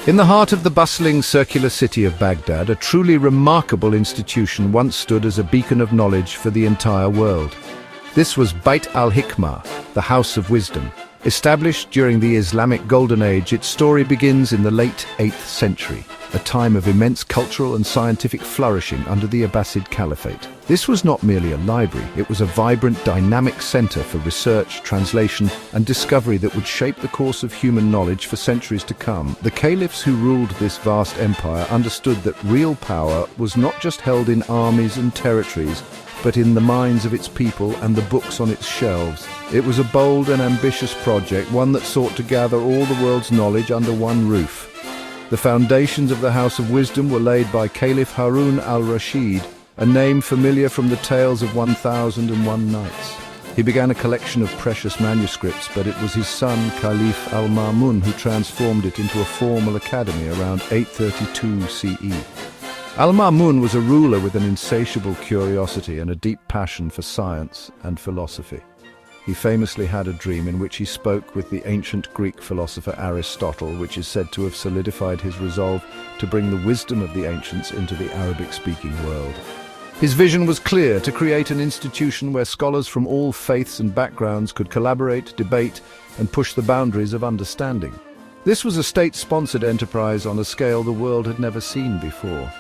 In the heart of the bustling circular city of Baghdad, a truly remarkable institution once stood as a beacon of knowledge for the entire world. This was Bayt al-Ḥikmah, the House of Wisdom. Established during the Islamic Golden Age, its story begins in the late 8th century, a time of immense cultural and scientific flourishing under the Abbasid Caliphate. This was not merely a library, it was a vibrant, dynamic center for research, translation, and discovery that would shape the course of human knowledge for centuries to come. The caliphs who ruled this vast empire understood that real power was not just held in armies and territories, but in the minds of its people and the books on its shelves. It was a bold and ambitious project, one that sought to gather all the world's knowledge under one roof. The foundations of the House of Wisdom were laid by Caliph Harun al-Rashid, a name familiar from the tales of 1001 Nights. He began a collection of precious manuscripts, but it was his son, Caliph al-Ma'mun, who transformed it into a formal academy around 832 CE. Al-Ma'mun was a ruler with an insatiable curiosity and a deep passion for science and philosophy. He famously had a dream in which he spoke with the ancient Greek philosopher Aristotle, which is said to have solidified his resolve to bring the wisdom of the ancients into the Arabic-speaking world. His vision was clear: to create an institution where scholars from all faiths and backgrounds could collaborate, debate, and push the boundaries of understanding. This was a state-sponsored enterprise on a scale the world had never seen before.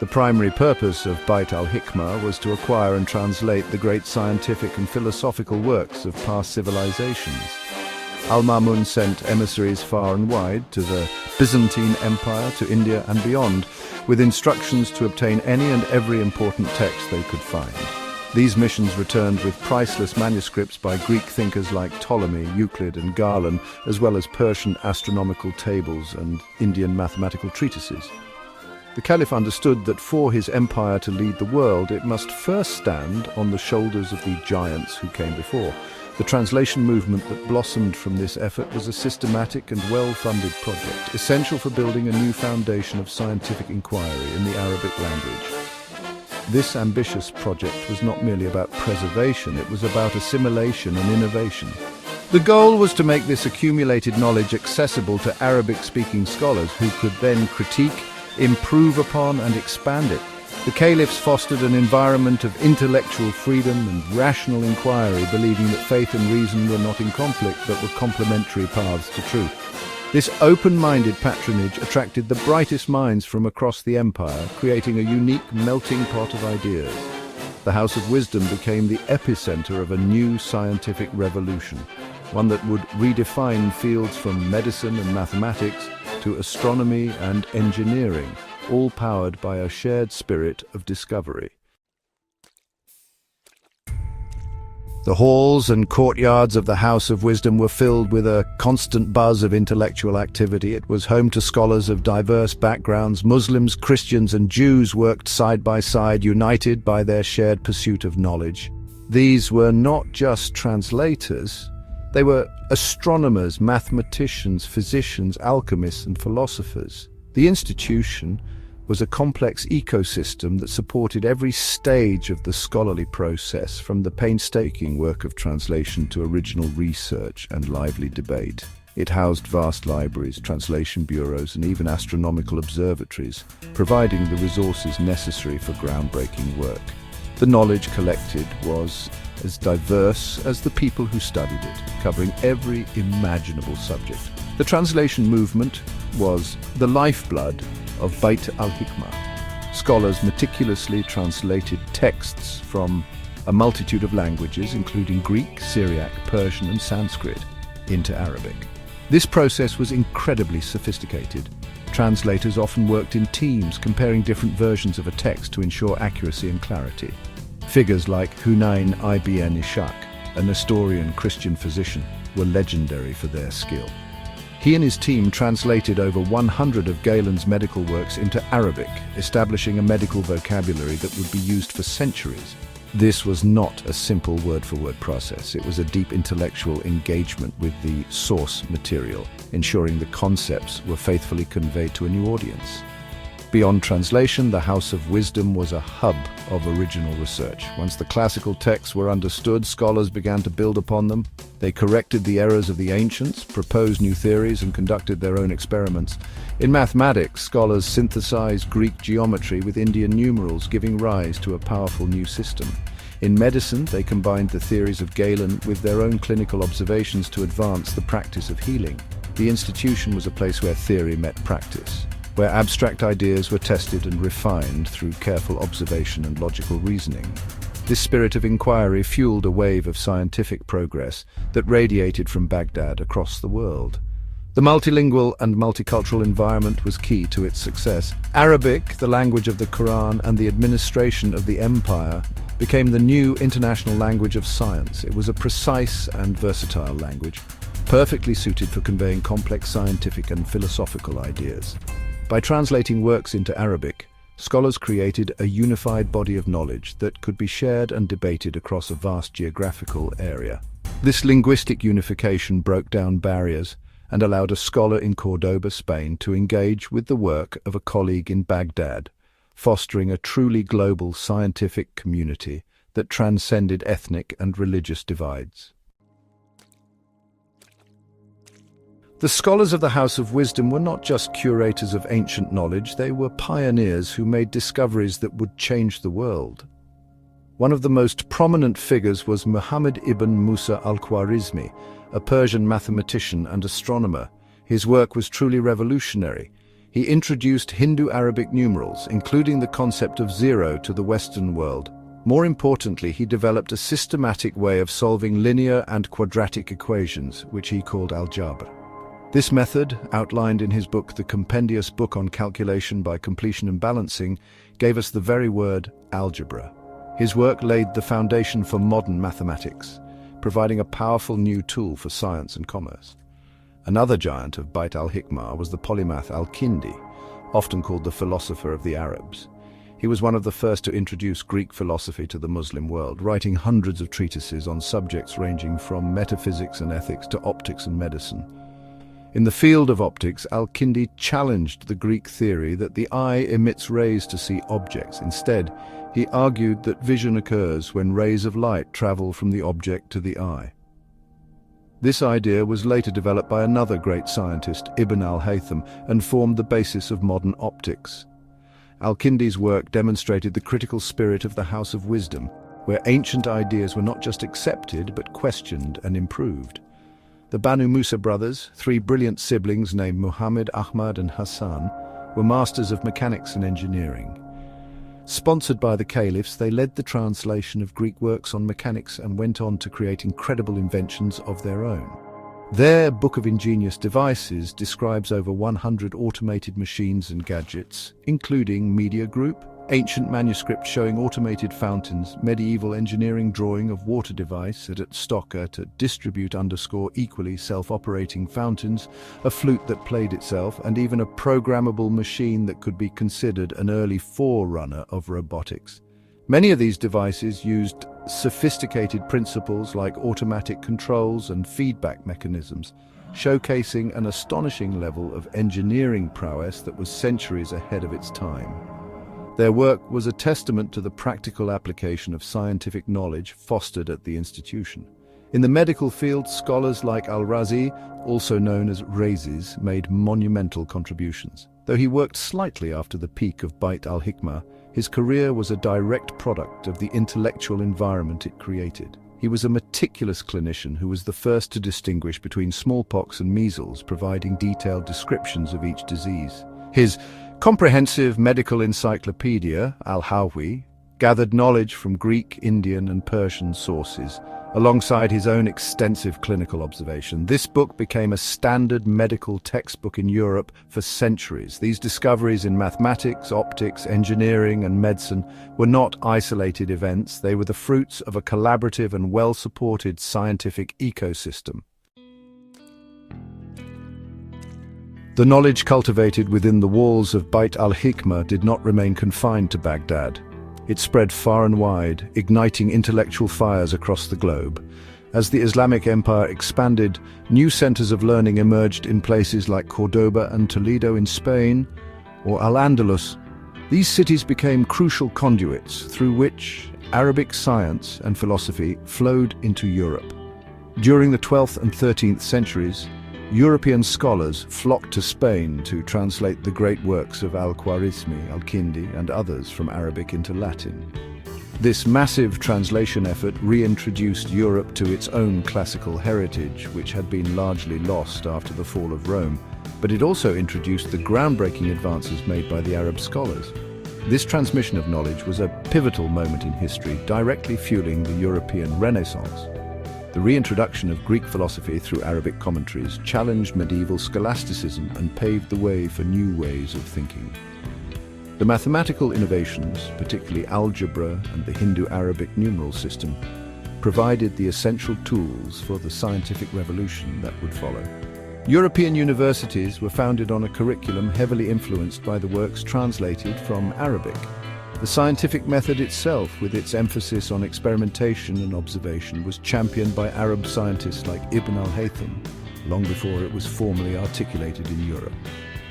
The primary purpose of Bayt al-Ḥikmah was to acquire and translate the great scientific and philosophical works of past civilizations. Al-Ma'mun sent emissaries far and wide to the Byzantine Empire, to India and beyond, with instructions to obtain any and every important text they could find. These missions returned with priceless manuscripts by Greek thinkers like Ptolemy, Euclid and Galen, as well as Persian astronomical tables and Indian mathematical treatises. The Caliph understood that for his empire to lead the world, it must first stand on the shoulders of the giants who came before. The translation movement that blossomed from this effort was a systematic and well-funded project, essential for building a new foundation of scientific inquiry in the Arabic language. This ambitious project was not merely about preservation, it was about assimilation and innovation. The goal was to make this accumulated knowledge accessible to Arabic-speaking scholars who could then critique, improve upon and expand it. The caliphs fostered an environment of intellectual freedom and rational inquiry, believing that faith and reason were not in conflict but were complementary paths to truth. This open-minded patronage attracted the brightest minds from across the empire, creating a unique melting pot of ideas. The House of Wisdom became the epicenter of a new scientific revolution, one that would redefine fields from medicine and mathematics to astronomy and engineering, all powered by a shared spirit of discovery. The halls and courtyards of the House of Wisdom were filled with a constant buzz of intellectual activity. It was home to scholars of diverse backgrounds. Muslims, Christians, and Jews worked side by side, united by their shared pursuit of knowledge. These were not just translators. They were astronomers, mathematicians, physicians, alchemists, and philosophers. The institution was a complex ecosystem that supported every stage of the scholarly process, from the painstaking work of translation to original research and lively debate. It housed vast libraries, translation bureaus, and even astronomical observatories, providing the resources necessary for groundbreaking work. The knowledge collected was as diverse as the people who studied it, covering every imaginable subject. The translation movement was the lifeblood of Bayt al-Ḥikmah. Scholars meticulously translated texts from a multitude of languages, including Greek, Syriac, Persian, and Sanskrit, into Arabic. This process was incredibly sophisticated. Translators often worked in teams, comparing different versions of a text to ensure accuracy and clarity. Figures like Hunayn ibn Ishaq, a Nestorian Christian physician, were legendary for their skill. He and his team translated over 100 of Galen's medical works into Arabic, establishing a medical vocabulary that would be used for centuries. This was not a simple word-for-word process. It was a deep intellectual engagement with the source material, ensuring the concepts were faithfully conveyed to a new audience. Beyond translation, the House of Wisdom was a hub of original research. Once the classical texts were understood, scholars began to build upon them. They corrected the errors of the ancients, proposed new theories, and conducted their own experiments. In mathematics, scholars synthesized Greek geometry with Indian numerals, giving rise to a powerful new system. In medicine, they combined the theories of Galen with their own clinical observations to advance the practice of healing. The institution was a place where theory met practice, where abstract ideas were tested and refined through careful observation and logical reasoning. This spirit of inquiry fueled a wave of scientific progress that radiated from Baghdad across the world. The multilingual and multicultural environment was key to its success. Arabic, the language of the Quran and the administration of the empire, became the new international language of science. It was a precise and versatile language, perfectly suited for conveying complex scientific and philosophical ideas. By translating works into Arabic, scholars created a unified body of knowledge that could be shared and debated across a vast geographical area. This linguistic unification broke down barriers and allowed a scholar in Córdoba, Spain, to engage with the work of a colleague in Baghdad, fostering a truly global scientific community that transcended ethnic and religious divides. The scholars of the House of Wisdom were not just curators of ancient knowledge, they were pioneers who made discoveries that would change the world. One of the most prominent figures was Muhammad ibn Musa al-Khwarizmi, a Persian mathematician and astronomer. His work was truly revolutionary. He introduced Hindu-Arabic numerals, including the concept of zero, to the Western world. More importantly, he developed a systematic way of solving linear and quadratic equations, which he called algebra. This method, outlined in his book The Compendious Book on Calculation by Completion and Balancing, gave us the very word algebra. His work laid the foundation for modern mathematics, providing a powerful new tool for science and commerce. Another giant of Bayt al-Ḥikmah was the polymath al-Kindi, often called the philosopher of the Arabs. He was one of the first to introduce Greek philosophy to the Muslim world, writing hundreds of treatises on subjects ranging from metaphysics and ethics to optics and medicine. In the field of optics, al-Kindi challenged the Greek theory that the eye emits rays to see objects. Instead, he argued that vision occurs when rays of light travel from the object to the eye. This idea was later developed by another great scientist, Ibn al-Haytham, and formed the basis of modern optics. Al-Kindi's work demonstrated the critical spirit of the House of Wisdom, where ancient ideas were not just accepted but questioned and improved. The Banu Musa brothers, three brilliant siblings named Muhammad, Ahmad and Hassan, were masters of mechanics and engineering. Sponsored by the caliphs, they led the translation of Greek works on mechanics and went on to create incredible inventions of their own. Their Book of Ingenious Devices describes over 100 automated machines and gadgets, including media group, ancient manuscripts showing automated fountains, medieval engineering drawing of water device at Stocker to distribute equally self-operating fountains, a flute that played itself, and even a programmable machine that could be considered an early forerunner of robotics. Many of these devices used sophisticated principles like automatic controls and feedback mechanisms, showcasing an astonishing level of engineering prowess that was centuries ahead of its time. Their work was a testament to the practical application of scientific knowledge fostered at the institution. In the medical field, scholars like al-Razi, also known as Rhazes, made monumental contributions. Though he worked slightly after the peak of Bayt al-Ḥikmah, his career was a direct product of the intellectual environment it created. He was a meticulous clinician who was the first to distinguish between smallpox and measles, providing detailed descriptions of each disease. His comprehensive medical encyclopedia, Al-Hawi, gathered knowledge from Greek, Indian and Persian sources, alongside his own extensive clinical observation. This book became a standard medical textbook in Europe for centuries. These discoveries in mathematics, optics, engineering and medicine were not isolated events. They were the fruits of a collaborative and well-supported scientific ecosystem. The knowledge cultivated within the walls of Bayt al-Ḥikmah did not remain confined to Baghdad. It spread far and wide, igniting intellectual fires across the globe. As the Islamic Empire expanded, new centers of learning emerged in places like Córdoba and Toledo in Spain, or Al-Andalus, These cities became crucial conduits through which Arabic science and philosophy flowed into Europe. During the 12th and 13th centuries, European scholars flocked to Spain to translate the great works of al-Khwarizmi, al-Kindi, and others from Arabic into Latin. This massive translation effort reintroduced Europe to its own classical heritage, which had been largely lost after the fall of Rome, but it also introduced the groundbreaking advances made by the Arab scholars. This transmission of knowledge was a pivotal moment in history, directly fueling the European Renaissance. The reintroduction of Greek philosophy through Arabic commentaries challenged medieval scholasticism and paved the way for new ways of thinking. The mathematical innovations, particularly algebra and the Hindu-Arabic numeral system, provided the essential tools for the scientific revolution that would follow. European universities were founded on a curriculum heavily influenced by the works translated from Arabic. The scientific method itself, with its emphasis on experimentation and observation, was championed by Arab scientists like Ibn al-Haytham, long before it was formally articulated in Europe.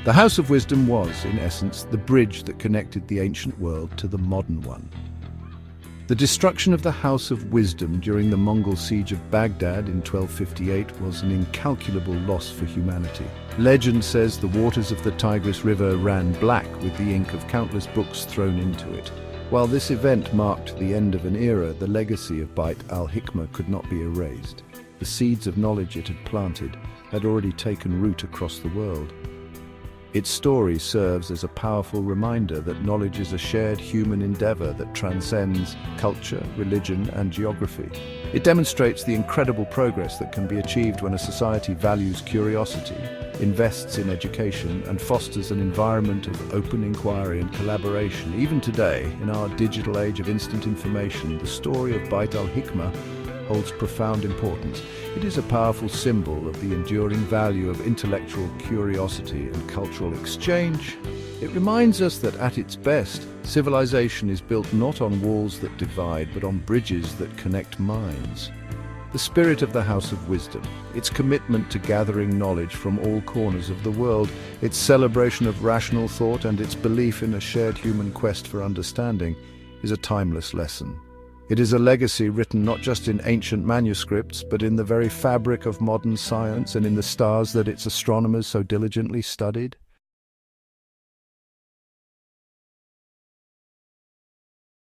The House of Wisdom was, in essence, the bridge that connected the ancient world to the modern one. The destruction of the House of Wisdom during the Mongol siege of Baghdad in 1258 was an incalculable loss for humanity. Legend says the waters of the Tigris River ran black with the ink of countless books thrown into it. While this event marked the end of an era, the legacy of Bayt al-Ḥikmah could not be erased. The seeds of knowledge it had planted had already taken root across the world. Its story serves as a powerful reminder that knowledge is a shared human endeavor that transcends culture, religion, and geography. It demonstrates the incredible progress that can be achieved when a society values curiosity, invests in education, and fosters an environment of open inquiry and collaboration. Even today, in our digital age of instant information, the story of Bayt al-Ḥikmah holds profound importance. It is a powerful symbol of the enduring value of intellectual curiosity and cultural exchange. It reminds us that at its best, civilization is built not on walls that divide, but on bridges that connect minds. The spirit of the House of Wisdom, its commitment to gathering knowledge from all corners of the world, its celebration of rational thought, and its belief in a shared human quest for understanding, is a timeless lesson. It is a legacy written not just in ancient manuscripts, but in the very fabric of modern science and in the stars that its astronomers so diligently studied.